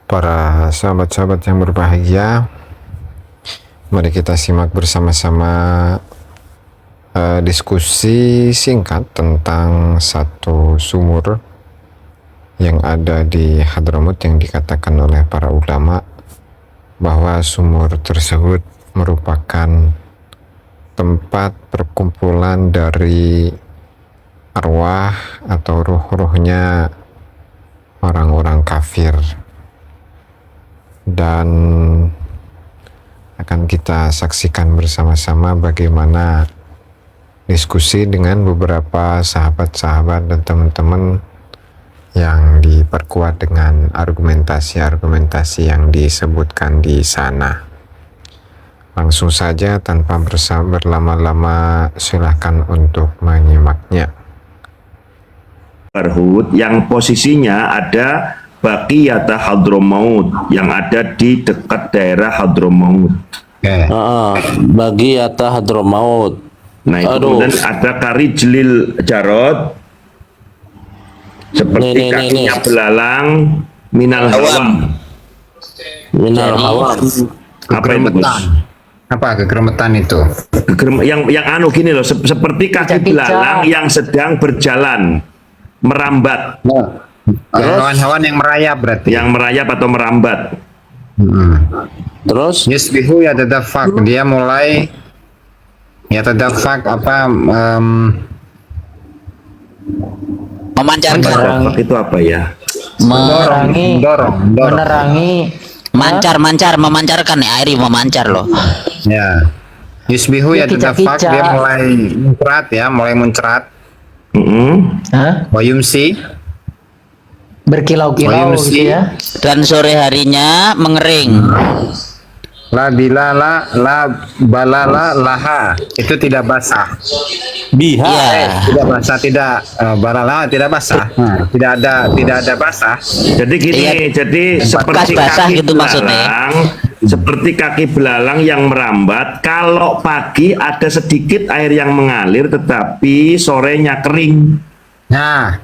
Para sahabat-sahabat yang berbahagia, mari kita simak bersama-sama diskusi singkat tentang satu sumur yang ada di Hadramut yang dikatakan oleh para ulama bahwa sumur tersebut merupakan tempat perkumpulan dari arwah atau ruh-ruhnya orang-orang kafir, dan akan kita saksikan bersama-sama bagaimana diskusi dengan beberapa sahabat-sahabat dan teman-teman yang diperkuat dengan argumentasi-argumentasi yang disebutkan di sana. Langsung saja tanpa berlama-lama, silahkan untuk menyimaknya. Barhut yang posisinya ada Baqiyata Hadramaut yang ada di dekat daerah Hadramaut. Baqiyata Hadramaut. Nah itu kemudian ada Karijlil Jarod seperti kakinya belalang minal hawam. Minal hawam. Apa itu, Gus? Apa kegeremetan itu? Yang anu gini loh, seperti kaki belalang yang sedang berjalan merambat. Hewan-hewan yang merayap berarti. Yang merayap atau merambat. Terus Yusbihu ya tadafak, dia mulai ya tadafak apa memancarkan, itu apa ya? mendorong. menerangi, memancarkan nih, air memancar loh. Ya. Yusbihu ya tadafak, kicak-kicak. dia mulai muncrat. Wa yumsi, Berkilau-kilau Wayumsi. gitu ya. Dan sore harinya mengering. la bilala la balala laha, itu tidak basah. biha. Iya. Tidak basah, tidak balala tidak basah. Tidak ada basah. Jadi gini, Iya, jadi bekas seperti basah kaki gitu maksudnya. belalang, seperti kaki belalang yang merambat. Kalau pagi ada sedikit air yang mengalir, tetapi sorenya kering. Nah,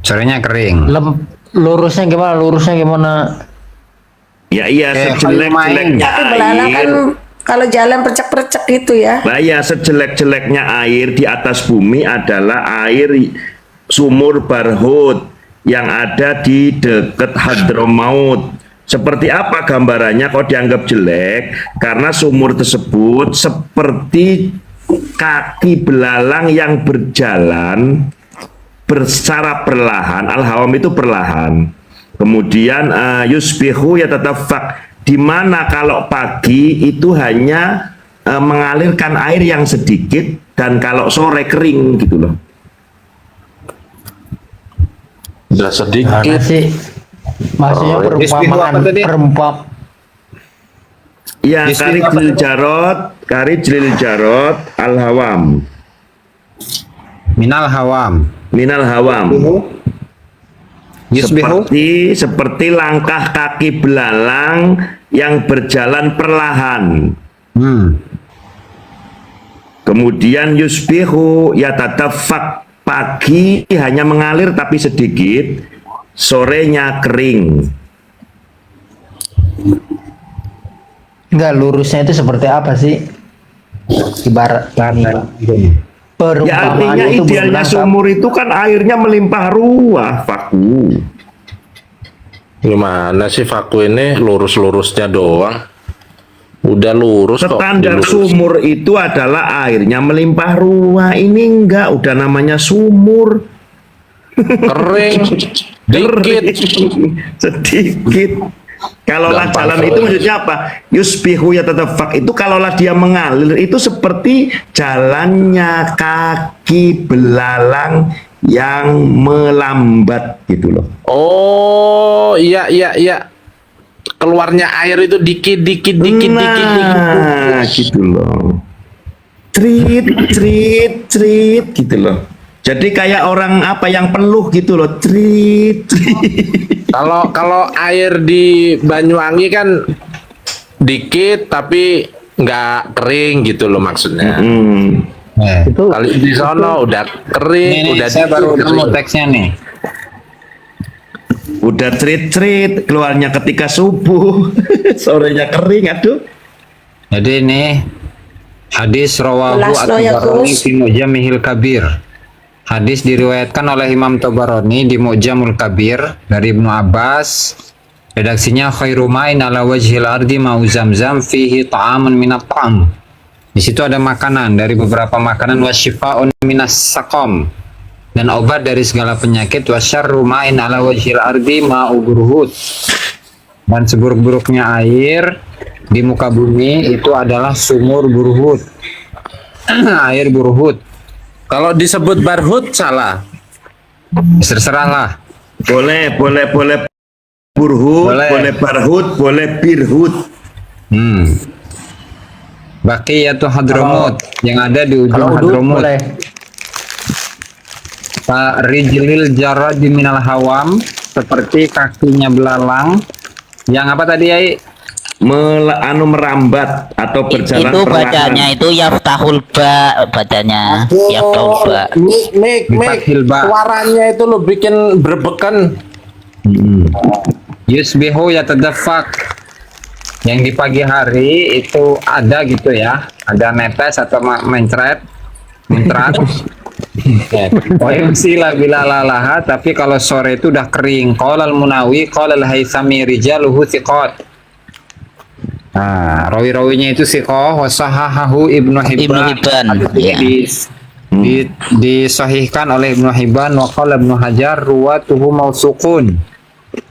sorenya kering. Lurusnya gimana? Ya iya, Kayak sejelek-jeleknya Tapi belalang kan air. kalau jalan percek-percek gitu ya. Nah, ya sejelek-jeleknya air di atas bumi adalah air sumur Barhut yang ada di dekat Hadramaut. Seperti apa gambarannya kok dianggap jelek? Karena sumur tersebut seperti kaki belalang yang berjalan secara perlahan. Al-hawam itu perlahan. Kemudian yusbihu ya tatafak, di mana kalau pagi itu hanya mengalirkan air yang sedikit, dan kalau sore kering gitu loh. Udah sedikit. Mana sih? Maksudnya Ya, Karijlil Jarod al-hawam. Minal hawam. Minal hawam. Yusbihu Seperti langkah kaki belalang yang berjalan perlahan. Kemudian yusbihu ya tatafak, pagi hanya mengalir tapi sedikit, sorenya kering. Enggak, lurusnya itu seperti apa sih? Ibarat Ya artinya itu idealnya belum sumur itu kan airnya melimpah ruah, Faku. Gimana sih Faku ini lurus-lurusnya doang? Udah lurus kok. Standar dilurus. sumur itu adalah airnya melimpah ruah. Ini enggak, udah namanya sumur. Kering. Dikit. Sedikit. Kalaulah Gampang jalan itu maksudnya apa? Yusbihu ya tatafak, itu kalaulah dia mengalir itu seperti jalannya kaki belalang yang melambat gitu loh. Oh, iya. Keluarnya air itu dikit. Nah, gitu loh. Trit gitu loh. Jadi kayak orang apa yang peluh gitu loh. Trit. Kalau air di Banyuwangi kan dikit tapi nggak kering gitu loh maksudnya. Itu Kali di sono udah kering, Ini udah saya baru dikit nemu kering. teksnya nih. Udah cerit-cerit, keluarnya ketika subuh, sorenya kering, aduh. Jadi ini hadis rawahu Jelas lo ya, at-Tabarani Gus. fi Mu'jamihil Kabir. Hadis diriwayatkan oleh Imam Tabarani di Mu'jamul Kabir dari Ibnu Abbas. Redaksinya khairu ma'in ala wajhil ardi ma'u zamzam fihi ta'amun minat ta'am. Di situ ada makanan dari beberapa makanan wasyifa'un minas saqam, dan obat dari segala penyakit. Wasyarru ma'in ala wajhil ardi ma'u burhut. Dan seburuk-buruknya air di muka bumi itu adalah sumur burhut. Air burhut. Kalau disebut barhut salah. Terserah lah. Boleh burhut, Boleh. boleh barhut, boleh birhut. Baqiyatu Hadramut yang ada di ujung Kalau uduk Hadramut. boleh. Rijlil jarad minal hawam, seperti kakinya belalang. Yang apa tadi, Yai? Merambat atau berjalan Itu perlahan. bacanya itu yaftahul ba, bacanya yaftahul ba. Mik, Bifathil ba. suaranya itu lo bikin berbekan. Yusbihu yatadaffaq. Yang di pagi hari itu ada gitu ya, ada netes atau mencret, muncrat. Oh sila bila lalaha, tapi kalau sore itu udah kering. Qala al-Munawi, qala al-Haythami rijaluhu thiqat. Nah, rawi-rawinya itu siqah, wasahahahu Ibnu Hibban. Ibnu Hibban, ya. Disahihkan oleh Ibnu Hibban, wa qala Ibnu Hajar ruwatuhu mausuqun.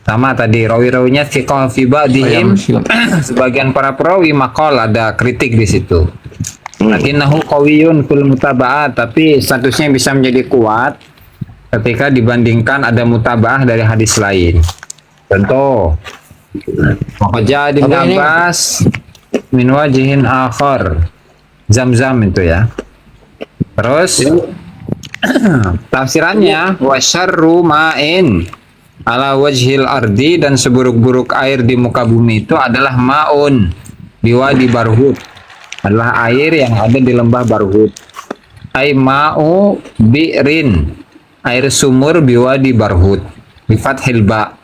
Sama tadi rawi-rawinya thiqah fi ba'dihim. Sebagian para perawi maqal ada kritik di situ. Lakinnahu qawiyyun fil mutaba'at, tapi statusnya bisa menjadi kuat ketika dibandingkan ada mutaba'ah dari hadis lain. Contoh, Waqaja Ibn Abbas min wajihin akhar, Zam-zam itu ya. Terus tafsirannya wasyarru ma'in ala wajhil ardi, dan seburuk-buruk air di muka bumi itu adalah ma'un biwadi barhut, adalah air yang ada di lembah Barhut. Ai ma'u bi'rin, air sumur biwadi Barhut, bi fathil ba.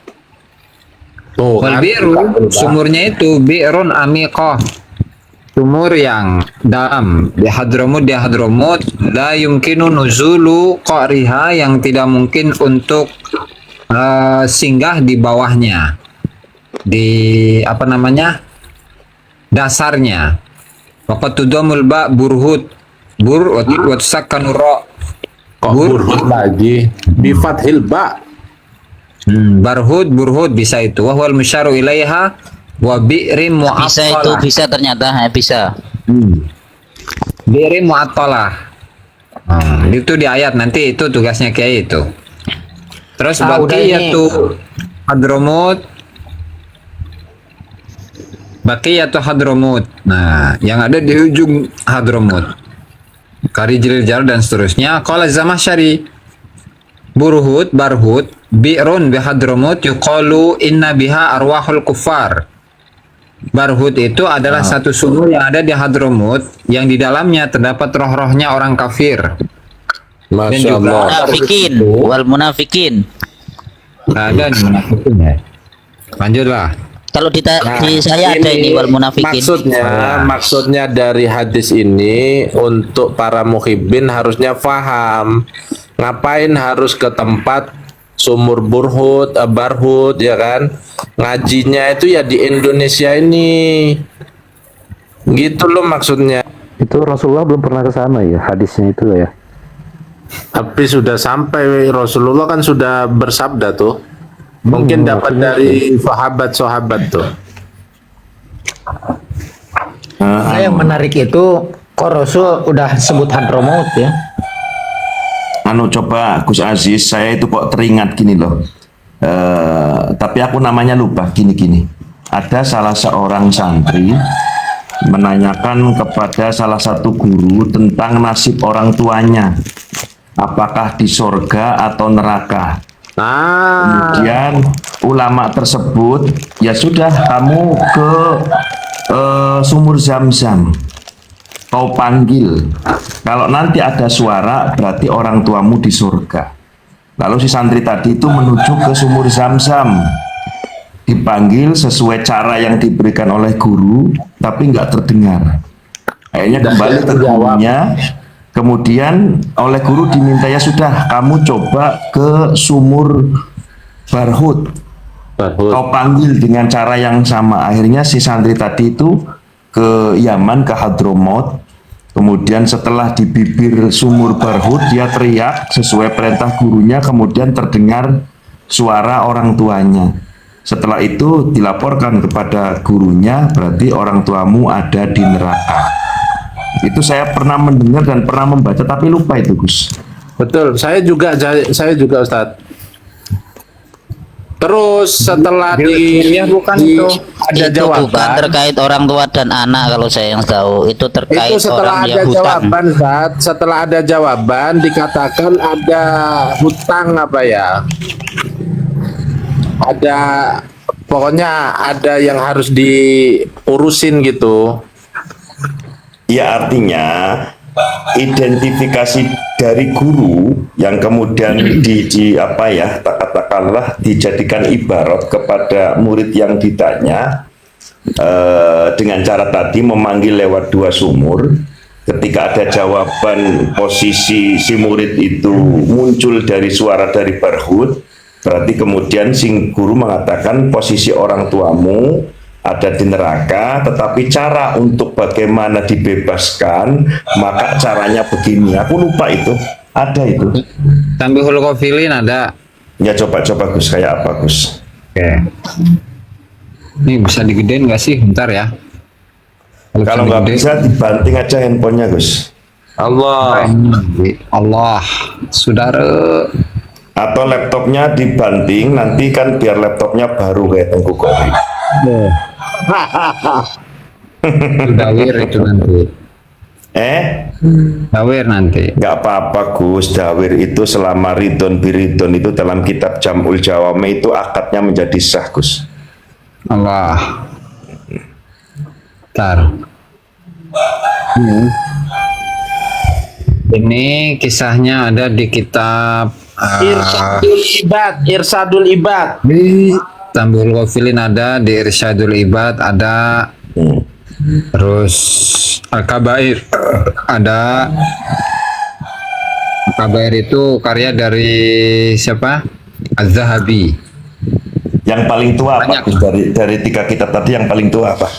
Tuh, Wal kan? bi'ru, sumurnya itu bi'run amiqah, sumur yang dalam. Di Hadramut la yumkinu nuzulu qariha, yang tidak mungkin untuk singgah di bawahnya, di apa namanya, dasarnya. Waqad tudamul ba burhut, bur wa tusakkanu ra. Kok burhut lagi? Bi fathil ba. Barhut, burhut bisa itu. Wa huwal musyaru ilaiha wa bi'rim mu'attalah. Bisa itu, bisa ternyata bisa. Bi'rim mu'attalah. Itu di ayat, nanti itu tugasnya kayak itu. Terus udah baqiyatu Hadramut. Baqiyatu Hadramut. Nah, yang ada di ujung Hadramut. Karijil jar dan seterusnya. Qala Zamakhsyari, burhut, barhut, bi'run bi Hadramut yuqalu inna biha arwahul kuffar. Barhut itu adalah satu sumur yang ada di Hadramut, yang di dalamnya terdapat roh-rohnya orang kafir. Masya juga Allah. Munafikin wal munafikin. Ada nih munafikin ya. Lanjutlah. Kalau di saya ada ini wal munafikin. Maksudnya dari hadis ini untuk para muhibbin harusnya faham. Ngapain harus ke tempat sumur burhut, barhut, ya kan? Ngajinya itu ya di Indonesia ini. Gitu loh maksudnya. Itu Rasulullah belum pernah ke sana ya, hadisnya itu ya. Tapi sudah sampai, Rasulullah kan sudah bersabda tuh. Mungkin dapat dari sahabat-sahabat tuh. Yang menarik itu kok Rasul udah sebut Hadramaut ya. Coba Gus Aziz, saya itu kok teringat gini loh. Tapi aku namanya lupa, gini. Ada salah seorang santri menanyakan kepada salah satu guru tentang nasib orang tuanya, apakah di surga atau neraka. Kemudian ulama tersebut, ya sudah, kamu ke sumur Zam-zam, kau panggil. Kalau nanti ada suara, berarti orang tuamu di surga. Lalu si santri tadi itu menuju ke sumur Zam-Zam, dipanggil sesuai cara yang diberikan oleh guru, tapi nggak terdengar. Akhirnya kembali ke gurunya, kemudian oleh guru diminta, ya sudah, kamu coba ke sumur Barhut, kau panggil dengan cara yang sama. Akhirnya si santri tadi itu ke Yaman, ke Hadramaut. Kemudian setelah di bibir sumur Barhut, dia teriak sesuai perintah gurunya, kemudian terdengar suara orang tuanya. Setelah itu dilaporkan kepada gurunya, berarti orang tuamu ada di neraka. Itu saya pernah mendengar dan pernah membaca, tapi lupa itu, Gus. Betul, saya juga Ustadz. Terus setelah bukan itu. ada Itu bukan jawaban, terkait orang tua dan anak kalau saya yang tahu. Itu terkait itu setelah orang ada yang hutang. jawaban, Ustadz, setelah ada jawaban dikatakan ada hutang apa ya? Ada, pokoknya ada yang harus diurusin gitu. Ya, artinya identifikasi dari guru yang kemudian katakanlah dijadikan ibarat kepada murid yang ditanya dengan cara tadi memanggil lewat dua sumur. Ketika ada jawaban, posisi si murid itu muncul dari suara dari Barhut, berarti kemudian si guru mengatakan posisi orang tuamu ada di neraka, tetapi cara untuk bagaimana dibebaskan, maka caranya begini. Aku lupa itu, ada itu. Tambihul Qafilin ada. Ya coba-coba Gus, kayak apa Gus? Oke. Ini bisa digedein nggak sih? Bentar ya. Kalau nggak digedein. bisa dibanting aja handphonenya Gus. Allah. Allah, saudara. Atau laptopnya dibanting, nanti kan biar laptopnya baru kayak Tengku Kori. Dawir itu nanti. Dawir nanti. Nggak apa-apa Gus, dawir itu selama ridon biridon itu dalam kitab Jam'ul Jawame itu akadnya menjadi sah Gus. Allah. Bentar. Ini kisahnya ada di kitab Irsadul Ibad. di Tambihul Qafilin ada, di Irsyadul Ibad ada, terus Al-Kabair ada. Al-Kabair itu karya dari siapa? Az-Zahabi. Yang paling tua apa Banyak. Gus? Dari tiga kitab tadi yang paling tua apa?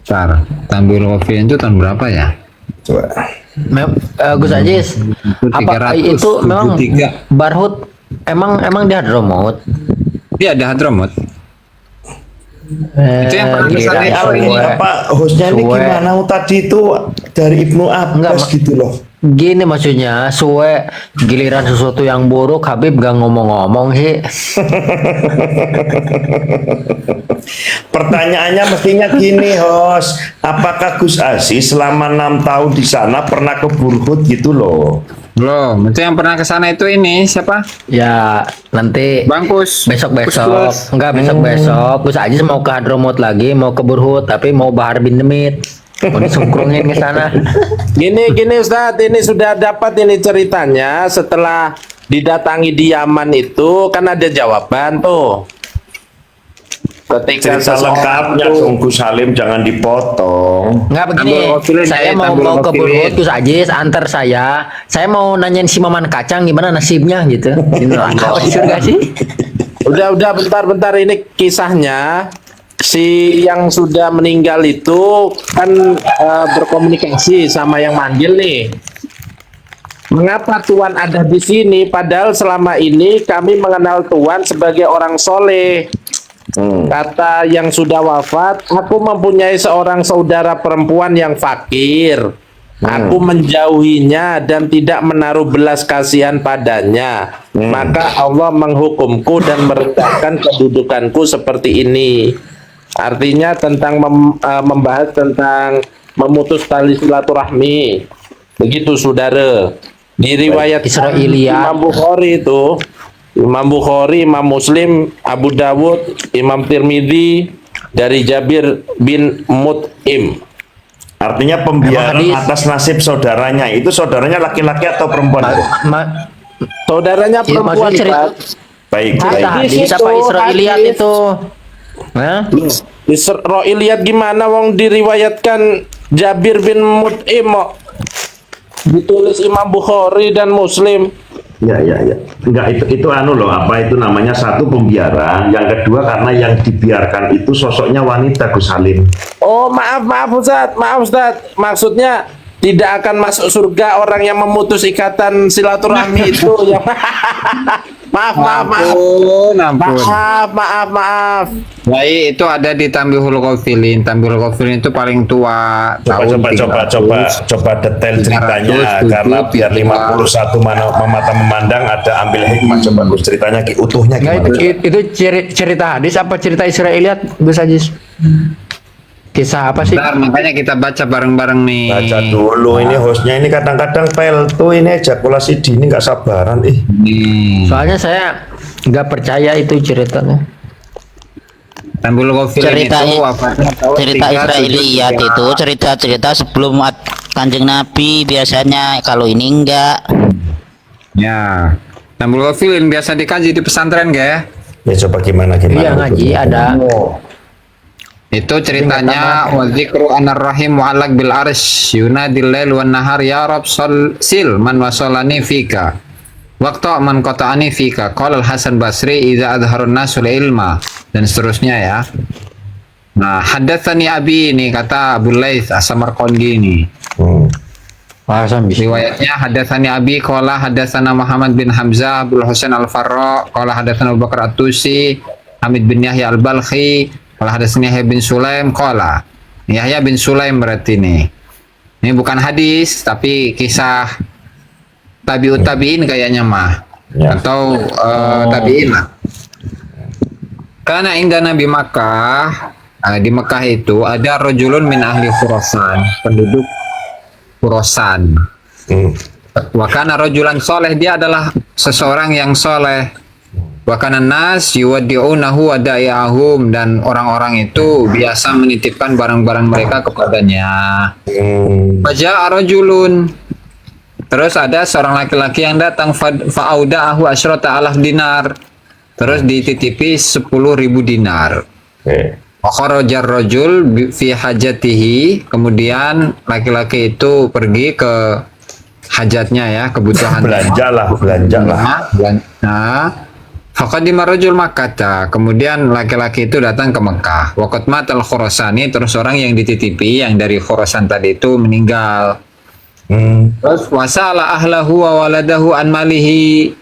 Bentar, Tambihul Qafilin itu tahun berapa ya? Coba. Gus Ajis, apa 300, itu memang 73. Barhut emang dia Hadramaut? Dia ada Hadramaut. Itu yang pernah kira kesana Apa ini? suwe. Apa hostnya ini Suwe. gimana tadi itu dari Ibnu Abbas Enggak, gitu loh. Gini maksudnya, suwe giliran sesuatu yang buruk Habib gak ngomong-ngomong sih. Pertanyaannya mestinya gini, host. Apakah Gus Aziz selama 6 tahun di sana pernah ke Burhut gitu loh? Belum, itu yang pernah kesana itu ini siapa? Ya nanti Bangkus. besok-besok, enggak besok-besok Gus Ajis mau ke Hadramaut lagi, mau ke Burhut, tapi mau Bahar bin Demit. Mau disungkrungin ke sana. Gini Ustadz, ini sudah dapat ini ceritanya setelah didatangi di Yaman itu kan ada jawaban tuh. Ketika Cerita lengkapnya dong Gus Salim, jangan dipotong. Enggak begini, Tambul Qafilin, saya ya, mau Tambul ke Qafilin. Burhut Gus Ajis, antar saya. Saya mau nanyain si Maman Kacang gimana nasibnya gitu. Gitu. Apa di surga sih? Udah bentar ini kisahnya. Si yang sudah meninggal itu kan berkomunikasi sama yang manggil nih. Mengapa Tuan ada di sini? Padahal selama ini kami mengenal Tuan sebagai orang soleh. Kata yang sudah wafat, aku mempunyai seorang saudara perempuan yang fakir. Aku menjauhinya dan tidak menaruh belas kasihan padanya. Maka Allah menghukumku dan merendahkan kedudukanku seperti ini. Artinya tentang membahas tentang memutus tali silaturahmi. Begitu saudara. Di riwayat Israiliyat. Imam Bukhari itu, Imam Bukhari, Imam Muslim, Abu Dawud, Imam Tirmidzi dari Jabir bin Mut'im. Artinya pembiaran Emang hadis- atas nasib saudaranya. Itu saudaranya laki-laki atau perempuan? Ma- saudaranya Iya, perempuan maksudnya cerita Pak. Baik, cerita baik. hadis apa Israiliyat hadis. itu? Hah? Israiliyat gimana wong diriwayatkan Jabir bin Mut'im kok. Ditulis Imam Bukhari dan Muslim. Ya, ya, ya. Enggak, itu anu loh, apa itu namanya, satu pembiaran, yang kedua karena yang dibiarkan itu sosoknya wanita, Gus Halim. Oh, maaf Ustaz, maksudnya tidak akan masuk surga orang yang memutus ikatan silaturahmi itu yang maaf. Ampun. Maaf. Baik, itu ada di Tambihul Ghafilin. Tambihul Ghafilin itu paling tua. Coba detail ceritanya, 300, karena biar 7, 51 mata memandang, ada ambil hikmah. Coba Gus ceritanya utuhnya Nggak, gimana? itu cerita hadis apa cerita Israiliyat, Gus Ajis? Kisah apa sih? Bentar, makanya kita baca bareng-bareng nih. Baca dulu, ini hostnya ini kadang-kadang peltu, ini ejakulasi dini nggak sabaran. Nih. Soalnya saya nggak percaya itu ceritanya. Tambihul Ghafilin Cerita itu wafatnya tahun cerita 373. Israiliyat itu cerita sebelum Kanjeng Nabi biasanya, kalau ini enggak. Ya. Tambihul Ghafilin biasa dikaji di pesantren, ya? Ya coba gimana? Iya ngaji ada. Itu ceritanya wa dzikru anar rahim mu'allaq bil arsh yunadil lail wan nahar ya rab sil man wasalani fika waqta man qata'ani fika qala al Hasan Basri idza adharun nasul ilma, dan seterusnya ya. Nah, haddatsani abi ini kata Abu Laits As-Samarqandi ini. Riwayatnya hadatsani abi qala hadatsana Muhammad bin Hamzah Abdul Husain Al-Farra qala hadatsana Abu Bakar At-Tusi Hamid bin Yahya Al-Balkhi qala hadatsani Yahya bin Sulaim qala. Yahya bin Sulaim berarti ini. Ini bukan hadis tapi kisah tabi'ut tabi'in kayaknya mah. Ya. Atau tabi'in lah. Karena indah Nabi Makkah, di Mekah itu ada rajulun min ahli Khurasan, penduduk Khurasan. Wa kana rajulan soleh, dia adalah seseorang yang soleh. Wa kana nas yuwaddi'unahu wa da'iyahum, dan orang-orang itu biasa menitipkan barang-barang mereka kepadanya. Faja'a rajulun, terus ada seorang laki-laki yang datang, fa'auda'ahu asyrata alaf dinar, terus dititipi 10.000 dinar. Wa kharajar rajul fi hajatihi, kemudian laki-laki itu pergi ke hajatnya ya, kebutuhan Belanja lah. Nah, faqadima rajul Makkah, kemudian laki-laki itu datang ke Mekah. Waqad matal Khurasani, terus orang yang dititipi yang dari Khurasan tadi itu meninggal. Terus wasala ahlahu wa waladahu an malihi.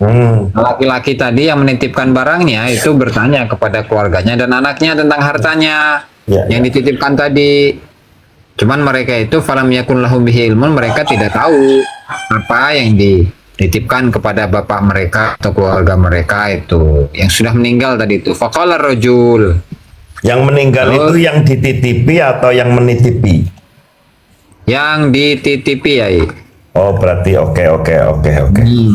Laki-laki tadi yang menitipkan barangnya itu bertanya kepada keluarganya dan anaknya tentang hartanya yang dititipkan tadi. Cuman mereka itu falam yakun lahum bihi ilmun, mereka tidak tahu apa yang dititipkan kepada bapak mereka atau keluarga mereka itu yang sudah meninggal tadi itu. Faqala rajul, yang meninggal itu yang dititipi atau yang menitipi? Yang dititipi ya. Oh, berarti oke.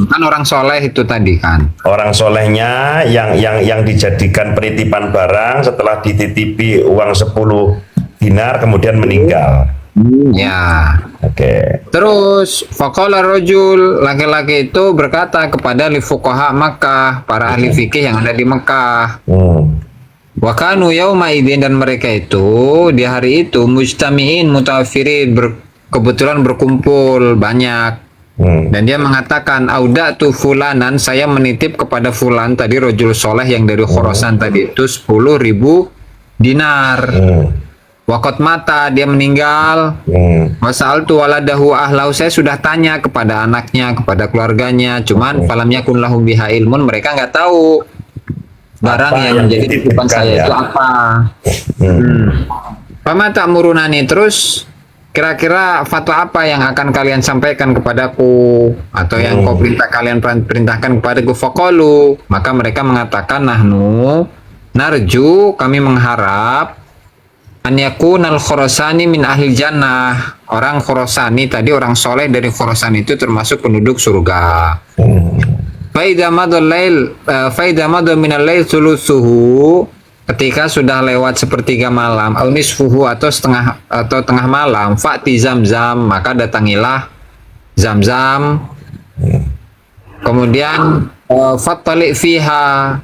Kan orang soleh itu tadi kan. Orang solehnya yang dijadikan penitipan barang setelah dititipi uang 10 dinar kemudian meninggal. Ya. Oke. Terus faqala rajul, laki-laki itu berkata kepada li fuqaha Makkah, para ahli fikih yang ada di Mekah. Wa kanu yauma idzin, dan mereka itu di hari itu mujtami'in mutafirin, kebetulan berkumpul banyak. Dan dia mengatakan audatu fulanan, saya menitip kepada fulan tadi, rajul soleh yang dari Khurasan tadi itu 10.000 dinar. Waqat mata, dia meninggal. Wasaltu waladahu ahlau, saya sudah tanya kepada anaknya, kepada keluarganya, cuman falam yakun lahum biha ilmun, mereka nggak tahu barang Apa yang yang menjadi titipan saya dititipkan, itu ya? apa. Fama ta'murunani, terus kira-kira fatwa apa yang akan kalian sampaikan kepadaku atau yang kau perintahkan kepadaku? Faqalu, maka mereka mengatakan nahnu narju, kami mengharap an yakunal Khurasani min ahli jannah, orang Khurasani tadi, orang soleh dari Khurasan itu termasuk penduduk surga. Faida madha minal lail thuluthuhu, ketika sudah lewat sepertiga malam, au nisfuhu, atau tengah malam, fa'ti Zamzam, maka datangilah Zamzam. Kemudian fattali fiha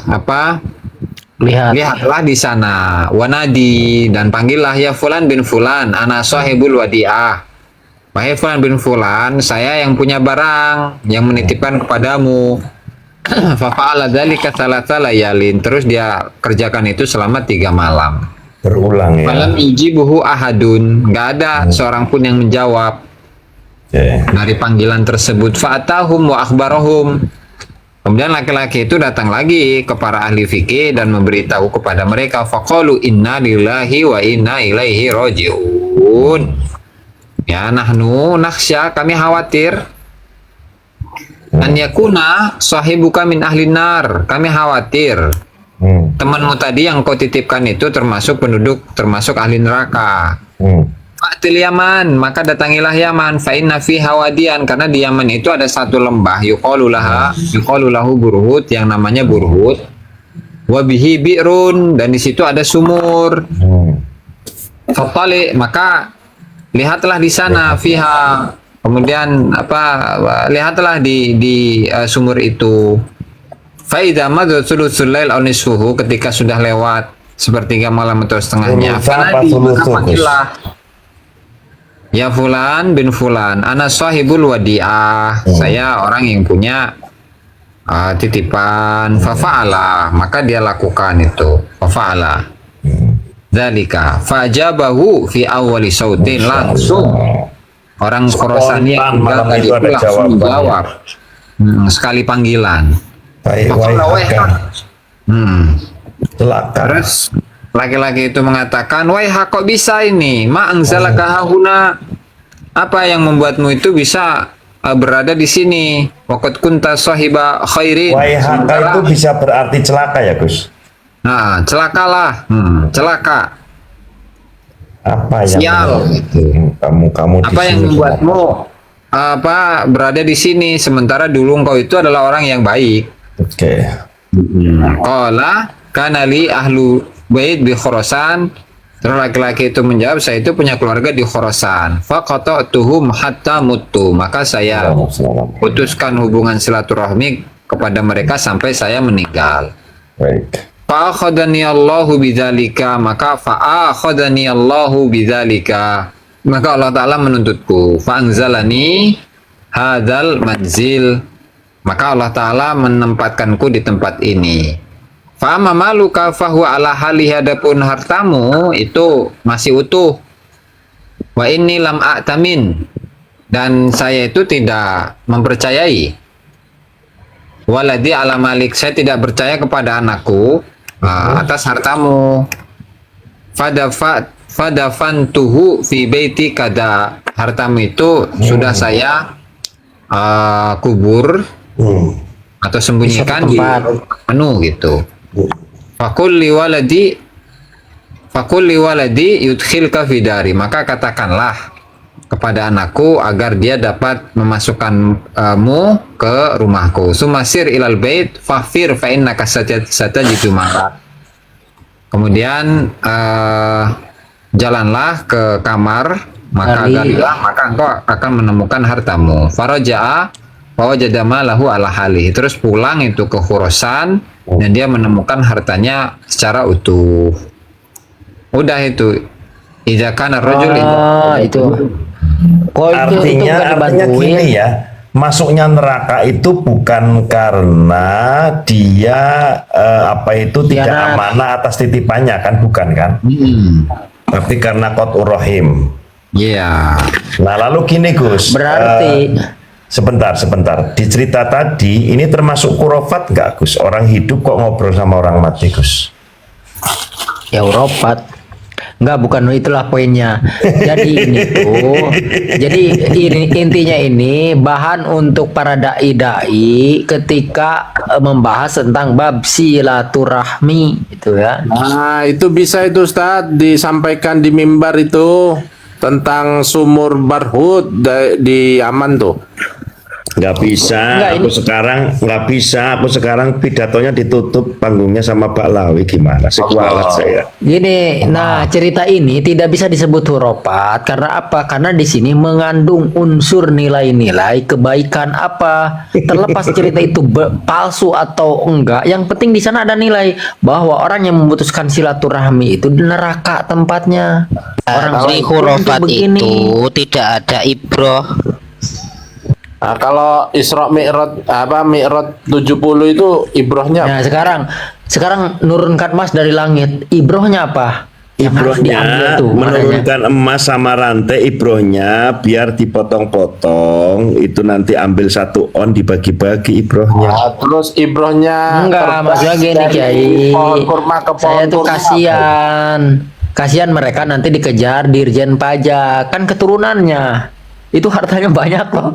apa? Lihat. Lihatlah di sana, wanadi, dan panggillah ya fulan bin fulan, ana sahibul wadi'ah. Wahai fulan bin fulan, saya yang punya barang yang menitipkan kepadamu. Fafa'ala dzalika thalatha layalin. Terus dia kerjakan itu selama 3 malam. Berulang ya. Malam yujibuhu ahadun, nggak ada seorang pun yang menjawab dari panggilan tersebut. Fa'atahum wa akhbarahum. Kemudian laki-laki itu datang lagi ke para ahli fikih dan memberitahu kepada mereka, faqalu inna lillahi wa inna ilaihi raji'un. Ya, nahnu nakhsya, kami khawatir, an yakuna sahibuka min ahli nar, kami khawatir temanmu tadi yang kau titipkan itu termasuk ahli neraka. Fa'til Yaman, maka datangilah Yaman, fa inna fiha wadian, karena di Yaman itu ada satu lembah yuqalu lahu Burhut, yang namanya Burhut. Wa bihi bi'run, dan di situ ada sumur. Fatali, maka lihatlah di sana fiha, kemudian lihatlah di sumur itu. Fa idza madha thuluthul lail aw nisfuhu, ketika sudah lewat sepertiga malam atau setengahnya, fanadi, maka panggillah, ya fulan bin fulan, ana sahibul wadi'ah, saya orang yang punya titipan. Fafa'ala, maka dia lakukan itu. Fafa'ala dzalika fajabahu fi awwali sautin, langsung orang Khorasani yang tinggal tadi itu langsung menjawab sekali panggilan. Baik, Terus laki-laki itu mengatakan, waiha, kok bisa ini? Ma anzalaka hahuna, apa yang membuatmu itu bisa berada di sini? Waqad kunta sahiba khairin. Waihaka itu bisa berarti celaka ya Gus? Nah, celakalah, celaka. Apa yang Sial. kamu Apa yang membuatmu berada di sini sementara dulu engkau itu adalah orang yang baik? Oke. Qala kana li ahlu bait bi Khurasan. Terus laki-laki itu menjawab, saya itu punya keluarga di Khurasan. Faqata'tuhum hatta mutu, maka saya putuskan hubungan silaturahmi kepada mereka sampai saya meninggal. Baik. Fa'akhadani Allahu bidzalika, maka fa'akhadani Allahu bidzalika, maka Allah Ta'ala menuntutku. Fa'anzalani hadzal manzil, maka Allah Ta'ala menempatkanku di tempat ini. Fa'ama maluka fahu ala halihi, adapun hartamu itu masih utuh. Wa inni lam a'tamin, dan saya itu tidak mempercayai. Waladi ala malik, saya tidak percaya kepada anakku atas hartamu. Fadafantuhu fi baiti, kada hartamu itu sudah saya kubur atau sembunyikan di anu gitu. Fakul liwaladi yudkhilka fidari, maka katakanlah kepada anakku agar dia dapat memasukkanmu ke rumahku. Sumasir ilal bait fafir fa innaka satajidu mara. Kemudian jalanlah ke kamar, maka engkau akan menemukan hartamu. Faraja'a fawajada malahu ala halihi, terus pulang itu ke Khurasan dan dia menemukan hartanya secara utuh. Udah itu. Idza kana rajul itu. Kok Artinya gini ya, masuknya neraka itu bukan karena dia tidak amanah atas titipannya kan, bukan kan? Tapi karena qat'ur rahim. Iya. Nah lalu gini Gus, berarti sebentar. Di cerita tadi ini termasuk kurofat nggak Gus? Orang hidup kok ngobrol sama orang mati Gus? ya urofat. Enggak, bukan, itulah poinnya. Jadi intinya ini bahan untuk para dai-dai ketika membahas tentang bab silaturahmi itu ya. Nah, itu bisa itu Ustaz disampaikan di mimbar itu tentang sumur Barhut di Yaman tuh. Nggak bisa, Nggak, aku ini- sekarang nggak bisa. Aku sekarang pidatonya ditutup panggungnya sama Pak Lawi, gimana? Sekualat saya. Gini, nah cerita ini tidak bisa disebut hurufat karena apa? Karena di sini mengandung unsur nilai-nilai kebaikan apa. Terlepas cerita itu palsu atau enggak, yang penting di sana ada nilai bahwa orang yang memutuskan silaturahmi itu di neraka tempatnya. Orang Di baik hurufat untuk begini. itu tidak ada ibroh. Nah, kalau Isra Mi'raj Mi'raj 70 itu ibrohnya Nah sekarang nurunkan emas dari langit, ibrohnya apa? Yang harus diambil Ibrohnya tuh makanya. menurunkan emas sama rantai, ibrohnya biar dipotong-potong, itu nanti ambil 1 on dibagi-bagi ibrohnya. Nah, terus ibrohnya Enggak, terbang maksudnya gini dari Kiai. pohon kurma ke pohon Saya tuh kurma. kasihan mereka nanti dikejar Dirjen Pajak, kan keturunannya. Itu hartanya banyak loh.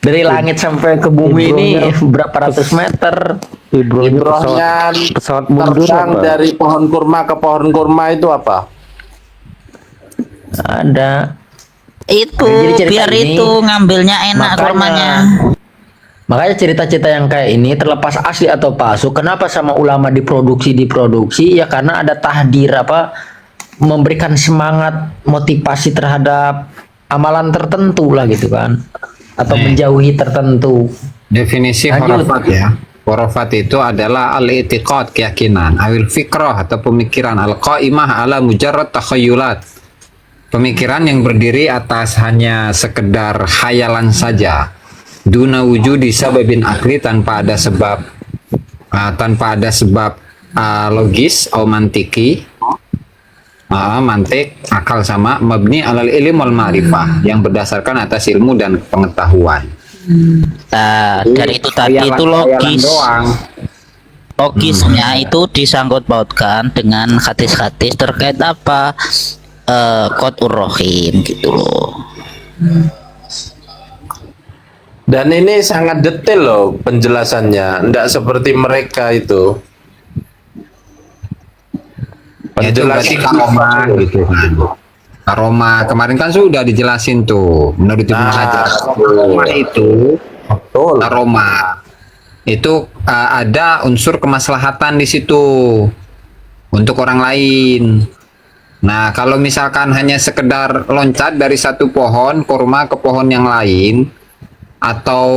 dari langit sampai ke bumi ini berapa ratus meter. Ibrohnya pesawat mundur terbang apa? dari pohon kurma ke pohon kurma itu apa? Ada. Itu Jadi cerita biar ini, itu ngambilnya enak kurmanya. Makanya cerita-cerita yang kayak ini terlepas asli atau palsu, kenapa sama ulama diproduksi ya karena ada tahdir apa memberikan semangat motivasi terhadap amalan tertentu lah gitu kan atau menjauhi tertentu. Definisi Lanjut. khurafat ya. Khurafat itu adalah al-i'tiqad, keyakinan, awil fikrah atau pemikiran, al-qaimah ala mujarrad takhayyulat. Pemikiran yang berdiri atas hanya sekedar khayalan saja. Duna wujudi sababin akli, tanpa ada sebab logis atau mantiki. Mantik, akal sama mabni alal ilm wal ma'rifah, yang berdasarkan atas ilmu dan pengetahuan. Nah, dari itu tadi itu logis. Doang. Logisnya itu disangkut pautkan dengan hadis-hadis terkait apa? Qadur Rahim gitu loh. Dan ini sangat detail loh penjelasannya, tidak seperti mereka itu. Itu berarti karoma gitu kan. Karoma kemarin kan sudah dijelasin tuh menurut Ibnu Hajar. Karoma itu Betul. karoma itu ada unsur kemaslahatan di situ untuk orang lain. Nah, kalau misalkan hanya sekedar loncat dari satu pohon kurma ke pohon yang lain atau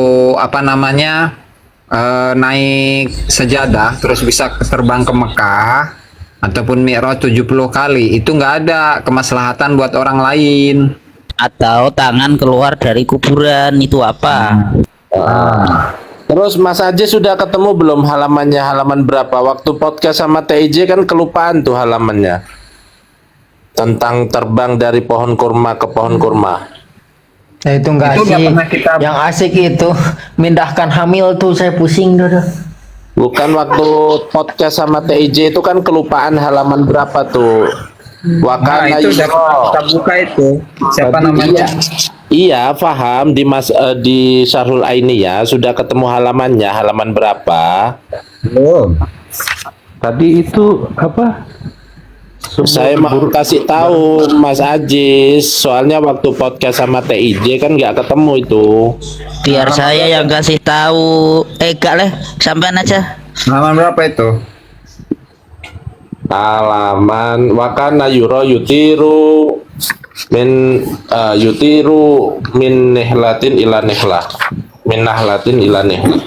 naik sejadah terus bisa terbang ke Mekah ataupun Mi'raj 70 kali, itu nggak ada kemaslahatan buat orang lain. Atau tangan keluar dari kuburan itu apa? Terus Mas Aji sudah ketemu belum halamannya, halaman berapa? Waktu podcast sama TIJ kan kelupaan tuh halamannya. Tentang terbang dari pohon kurma ke pohon kurma. Nah, itu enggak Itu udah asik. pernah kita- Yang asik itu mindahkan hamil tuh saya pusing dulu. Bukan waktu podcast sama TIJ itu kan kelupaan halaman berapa tuh? Wakana Nah, itu udah Yusro. kita buka itu. Siapa Berarti namanya? Iya, paham di Syarhul Ainiyah sudah ketemu halamannya, halaman berapa? Belum. Tadi itu apa? Saya mau kasih tahu Mas Ajis, soalnya waktu podcast sama TIJ kan nggak ketemu itu. Biar saya yang kasih tahu. Enggak leh, sampean aja. Halaman berapa itu? Halaman wakana yutiru min nihlatin ila nihlah, min nahlatin ila nihlah.